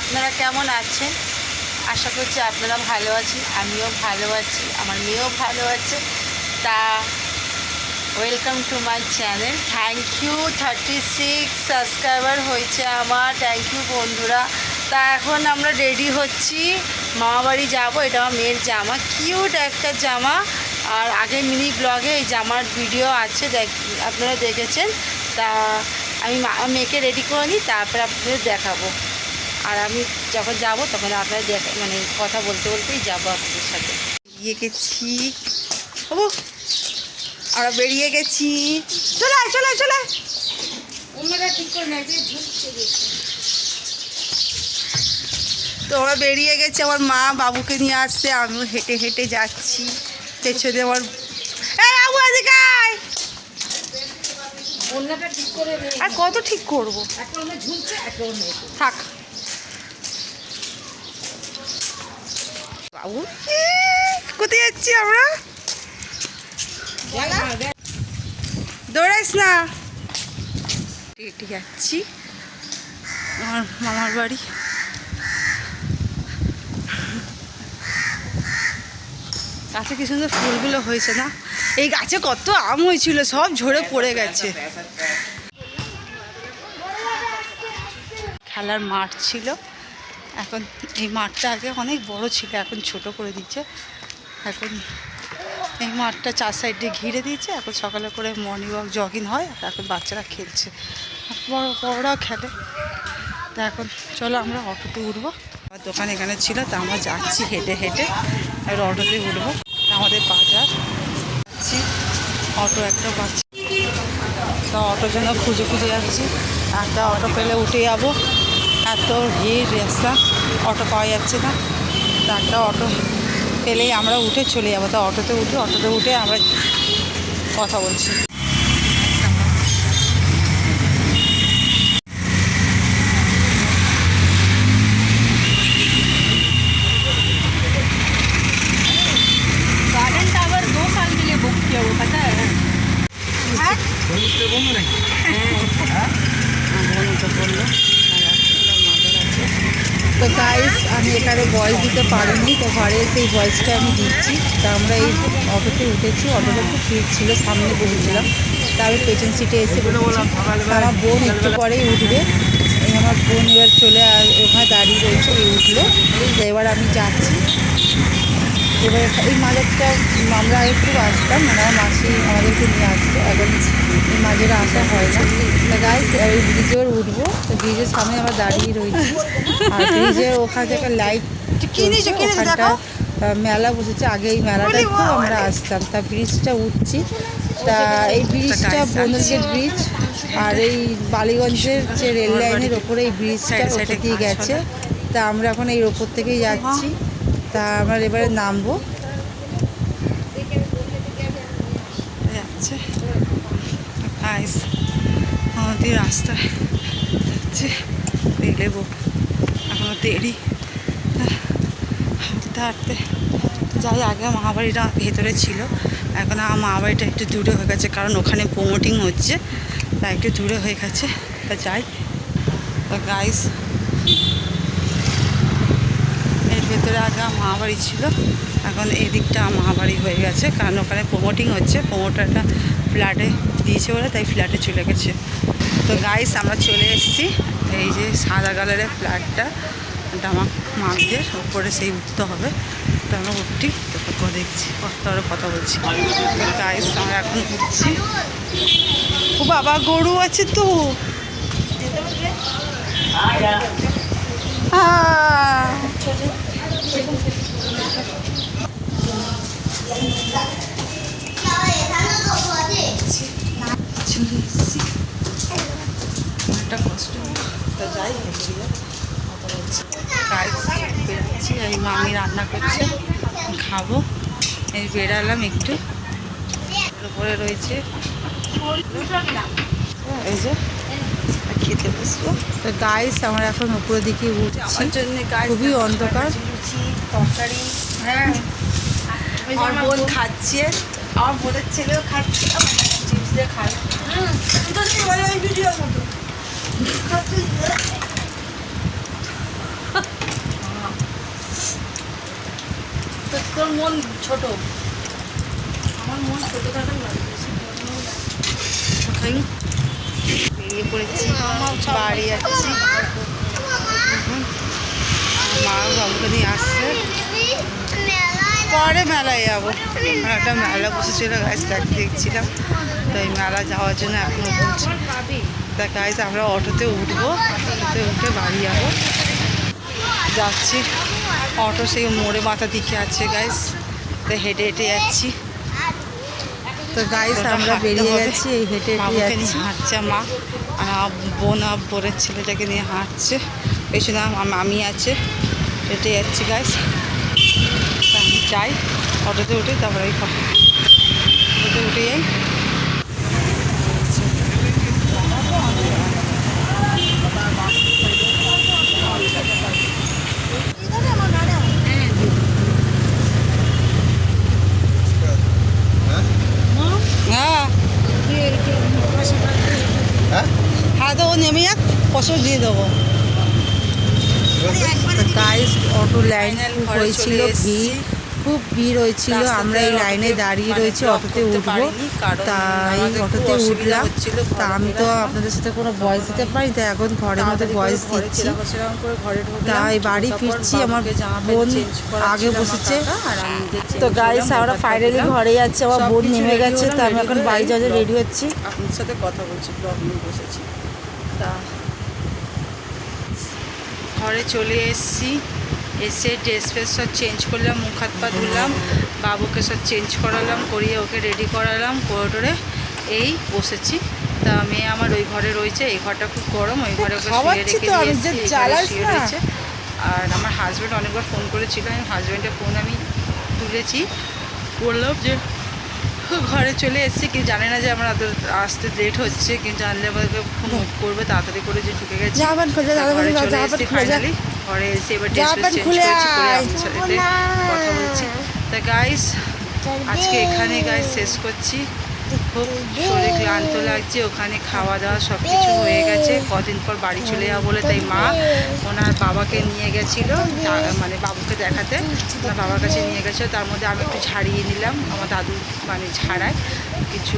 আপনারা কেমন আছেন? আশা করছি আপনারা ভালো আছেন, আমিও ভালো আছি, আমার মেয়েও ভালো আছে। তা welcome to my channel. Thank you, 36 subscriber হয়েছে আমার, থ্যাংক ইউ বন্ধুরা। তা এখন আমরা রেডি হচ্ছি, মামাবাড়ি যাব। এটা আমার মেয়ের জামা, কিউট একটা জামা। আর আগে মিনি ব্লগে এই জামার ভিডিও আছে, আপনারা দেখেছেন। তা আমি মেয়েকে রেডি করে নিই, তারপরে আপনাদের দেখাবো। আর আমি যখন যাব তখন আপনারা মানে কথা বলতে বলতেই যাবো আপনাদের সাথে। বেরিয়ে গেছি, আমরা বেরিয়ে গেছি। চলে চলে চলে, অন্যরা ঠিক করে নেয়। তো আমরা বেরিয়ে গেছি, আমার মা বাবুকে নিয়ে আসছে, আমিও হেঁটে হেঁটে যাচ্ছি পেছনে আমার। আর কত ঠিক করবো, থাক বাবু। কোথায় যাচ্ছি আমরা? দৌড়াইস না। হেঁটে যাচ্ছি আমার মামার বাড়ি। গাছে কি সুন্দর ফুলগুলো হয়েছে না? এই গাছে কত আম হয়েছিল, সব ঝরে পড়ে গেছে। খেলার মাঠ ছিল, এখন এই মাঠটা আগে অনেক বড় ছিল, এখন ছোট করে দিচ্ছে। এখন এই মাঠটা 4 সাইডে ঘিরে দিয়েছে। এখন সকালে করে মর্নিং ওয়াক জগিং হয়, আর এখন বাচ্চারা খেলছে, বড়রাও খেলে। তা এখন চলো আমরা অটোতে উঠবো। আমার দোকান এখানে ছিল, তা আমরা যাচ্ছি হেঁটে হেঁটে, আর অটোতে উঠবো। আমাদের বাজার যাচ্ছি, অটো একটা পাচ্ছি, তো অটোর জন্য খুঁজে খুঁজে যাচ্ছি। একটা অটো পেলে উঠে যাবো, এত ভিড় রাস্তা, অটো পাওয়া যাচ্ছে না। তো একটা অটো পেলেই আমরা উঠে চলে যাবো। তো অটোতে উঠে আমরা কথা বলছি। गार्डन टावर 2 साल के लिए बुक किया हुआ, पता है? তো গাইস, আমি এখানে ভয়েস দিতে পারিনি, তো ঘরে এসে এই ভয়েসটা আমি দিচ্ছি। তা আমরা এই অটোতে উঠেছি, অটোটা খুব ভিড় ছিল, সামনে বসেছিলাম। তা আমি পেছন সিটে এসে বলেছি, আমার বোন একটু পরেই উঠবে। এই আমার বোন এবার চলে ওখানে দাঁড়িয়ে রয়েছে, এই উঠলো। তো এবার আমি যাচ্ছি। এবার এই মাঝেরটা আমরা একটু আসতাম, মানে আমার মাসি আমাদেরকে নিয়ে আসতো, এখন এই মাঝেরা আসা হয় না। তা গাইস, এই ব্রিজে এবার উঠবো। তো ব্রিজের সামনে আমরা দাঁড়িয়ে রয়েছি, আর ব্রিজের ওখান থেকে লাইট ওখানটা মেলা বসেছে। আগে এই মেলাটাতে আমরা আসতাম। তা ব্রিজটা উঠছি। তা এই ব্রিজটা বন্দরগেট ব্রিজ, আর এই বালিগঞ্জের যে রেল লাইনের ওপরে এই ব্রিজটা ওপর দিয়ে গেছে। তা আমরা এখন এই ওপর থেকেই যাচ্ছি। তা আমরা এবারে নামবো। যাচ্ছে আমাদের রাস্তায় যাচ্ছে, রেলেবো এখনো দেরি। হাঁটতে হাঁটতে যাই, আগে মামাবাড়িটা ভেতরে ছিল, এখন আমার মামাবাড়িটা একটু দূরে হয়ে গেছে, কারণ ওখানে প্রমোটিং হচ্ছে, তা একটু দূরে হয়ে গেছে। তা যাই। তা গাইস, এর ভেতরে আগে আমার মামাবাড়ি ছিল, এখন এই দিকটা আমার মামাবাড়ি হয়ে গেছে, কারণ ওখানে প্রমোটিং হচ্ছে। প্রমোটারটা ফ্ল্যাটে দিয়েছে বলে, তাই ফ্ল্যাটে চলে গেছে। তো গাইস, আমরা চলে এসেছি। এই যে সাদা কালারের ফ্ল্যাটটা, এটা আমার মাদের উপরে, সেই উঠতে হবে। তো আমরা উঠছি, তো দেখছি, কথা বলছি। তো গাইস, আমরা এখন উঠছি। ও বাবা, গরু আছে তো। চলে এসেছি, একটা কষ্ট। তো যাই, বেরোচ্ছি। এই মামি রান্না করছে, খাবো। এই বেরালাম একটু, উপরে রয়েছে এই যে, খেতে বসবো। তো গাইস, আমরা এখন উপরের দিকে উঠছি, খুবই অন্ধকার। তরকারি, হ্যাঁ, আমার বোন খাচ্ছে, আমার বোনের ছেলেও খাচ্ছে, চিপস দিয়ে খায়। তোর মন ছোট, আমার মন ছোট থাকার বেরিয়ে পড়েছি, বাড়ি যাচ্ছি। মা বাবুকে নিয়ে আসছে, পরে মেলায় যাবো। একটা মেলা বসেছিল গাছ দেখছিলাম, তো এই মেলা যাওয়ার জন্য এখনো বলছি। তা গাইজ আমরা অটোতে উঠবো, অটোতে উঠে বাড়ি যাবো। যাচ্ছি, অটো সেই মোড়ে মাথা দিকে আছে গাইজ, তো হেঁটে হেঁটে যাচ্ছি। তো গাইজ আমরা বেরিয়ে গেছি, এই হেঁটে হেঁটে যাচ্ছি। হাঁটছে মা, আর বোন বোনের ছেলেটাকে নিয়ে হাঁটছে, পেছনে আমার মামি আছে, হেঁটে যাচ্ছি গাইজ। আমি যাই অটোতে উঠে, তারপরে অটোতে উঠে যাই। হ্যাঁ, তো ও নেমে যাক, পশো দিয়ে দেবো। গাইস অটো লাইন হয়েছিল, খুব ভিড় হয়েছিল। আমরা এই লাইনে দাঁড়িয়ে রয়েছি, অটোতে উঠবো, তাই অটোতে উঠলাম। তা আমি তো আপনাদের সাথে কোনো ভয়েস দিতে পারি, তাই এখন ঘরের মধ্যে ভয়েস দিচ্ছি। তাই বাড়ি ফিরছি, আমার বোন আগে বসেছে। তো গাইস আমরা ফাইনালি ঘরে যাচ্ছি, আমার বোন নেমে গেছে, তো আমি এখন বাড়ি যাওয়ার রেডি হচ্ছি। আপনার সাথে কথা বলছি, ব্লগ নিয়ে বসেছি। তা ঘরে চলে এসেছি, এসে ড্রেস ফ্রেস সব চেঞ্জ করলাম, মুখ হাত পা ধুলাম, বাবুকে সব চেঞ্জ করালাম, করিয়ে ওকে রেডি করালাম, করে এই বসেছি। তা মেয়ে আমার ওই ঘরে রয়েছে, এই ঘরটা খুব গরম, ওই ঘরে ওকে শুয়ে রেখে দিয়েছি, শুয়ে রয়েছে। আর আমার হাজব্যান্ড অনেকবার ফোন করেছিল, আমি হাজব্যান্ডের ফোন আমি তুলেছি, বললাম যে ঘরে চলে এসেছি, কি জানে না যে আমার আসতে লেট হচ্ছে, কিন্তু জানলে আমাকে ফোন করবে তাড়াতাড়ি করে যে ঢুকে গেছি। ঘরে চলে এসেছি ফাইনালি, ঘরে এসে এবার ড্রেস চেঞ্জ করেছি, করে আপনার সাথে কথা বলছি। তা গাইস আজকে এখানে গাইস শেষ করছি, খুব শরীর ক্লান্ত লাগছে, ওখানে খাওয়া দাওয়া সব কিছু হয়ে গেছে। কদিন পর বাড়ি চলে যাবো বলে তাই মা ওনার বাবাকে নিয়ে গেছিলো, মানে বাবুকে দেখাতে, ওনার বাবার কাছে নিয়ে গেছিলো। তার মধ্যে আমি একটু ঝাড়িয়ে নিলাম, আমার দাদু মানে ঝাড়ায় কিছু,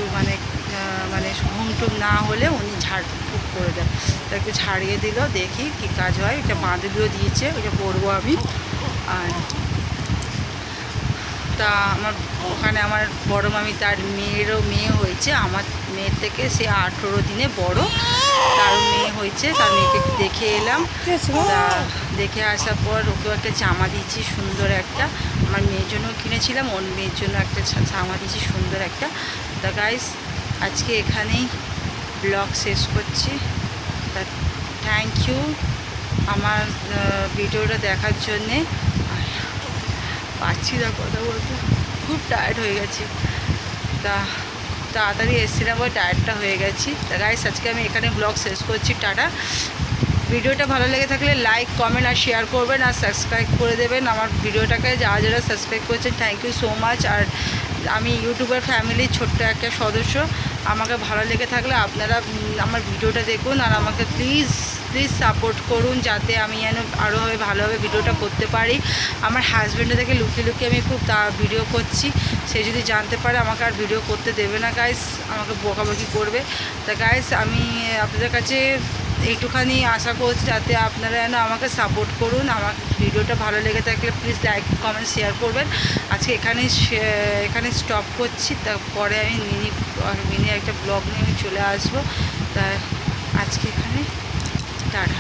মানে ঘুম টুম না হলে উনি ঝাড় ফুক করে দেয়, তা একটু ঝাড়িয়ে দিল, দেখি কী কাজ হয়। এটা বাঁধবিও দিয়েছে, ওইটা পরবো আমি। আর তা আমার ওখানে আমার বড় মামি, তার মেয়েরও মেয়ে হয়েছে, আমার মেয়ের থেকে সে 18 দিনে বড়, তার মেয়ে হয়েছে, তার মেয়েকে দেখে এলাম। তা দেখে আসার পর ওকেও একটা জামা দিয়েছি, সুন্দর একটা, আমার মেয়ের জন্য কিনেছিলাম, ওর মেয়ের জন্য একটা জামা দিয়েছি সুন্দর একটা। তা গাইস আজকে এখানেই ব্লগ শেষ করছি। তা থ্যাংক ইউ আমার ভিডিওটা দেখার জন্যে। পারছি না কথা বলতে, খুব টায়ার্ড হয়ে গেছি। তা তাড়াতাড়ি এসেছিলাম, ওই টায়ার্ডটা হয়ে গেছি। তা গাইস আজকে আমি এখানে ব্লগ শেষ করছি, টাটা। ভিডিওটা ভালো লেগে থাকলে লাইক কমেন্ট আর শেয়ার করবেন, আর সাবস্ক্রাইব করে দেবেন আমার ভিডিওটাকে, যারা যারা সাবস্ক্রাইব করেছেন থ্যাংক ইউ সো মাচ। আর আমি ইউটিউবার ফ্যামিলির ছোট্ট একটা সদস্য, আমাকে ভালো লেগে থাকলে আপনারা আমার ভিডিওটা দেখুন, আর আমাকে প্লিজ সাপোর্ট করুন, যাতে আমি যেন আরোভাবে ভালোভাবে ভিডিওটা করতে পারি। আমার হাজব্যান্ডের থেকে লুকিয়ে লুকিয়ে আমি খুব ভিডিও করছি, সে যদি জানতে পারে আমাকে আর ভিডিও করতে দেবে না গাইস, আমাকে বকাবকি করবে। তা গাইস আমি আপনাদের কাছে এইটুখানি আশা করছি, যাতে আপনারা যেন আমাকে সাপোর্ট করুন। আমার ভিডিওটা ভালো লেগে থাকলে প্লিজ লাইক কমেন্ট শেয়ার করবেন। আজকে এখানে স্টপ করছি, তারপরে আমি মিনি একটা ব্লগ নিয়ে আমি চলে আসবো। তা আজকে এখানে টাটা।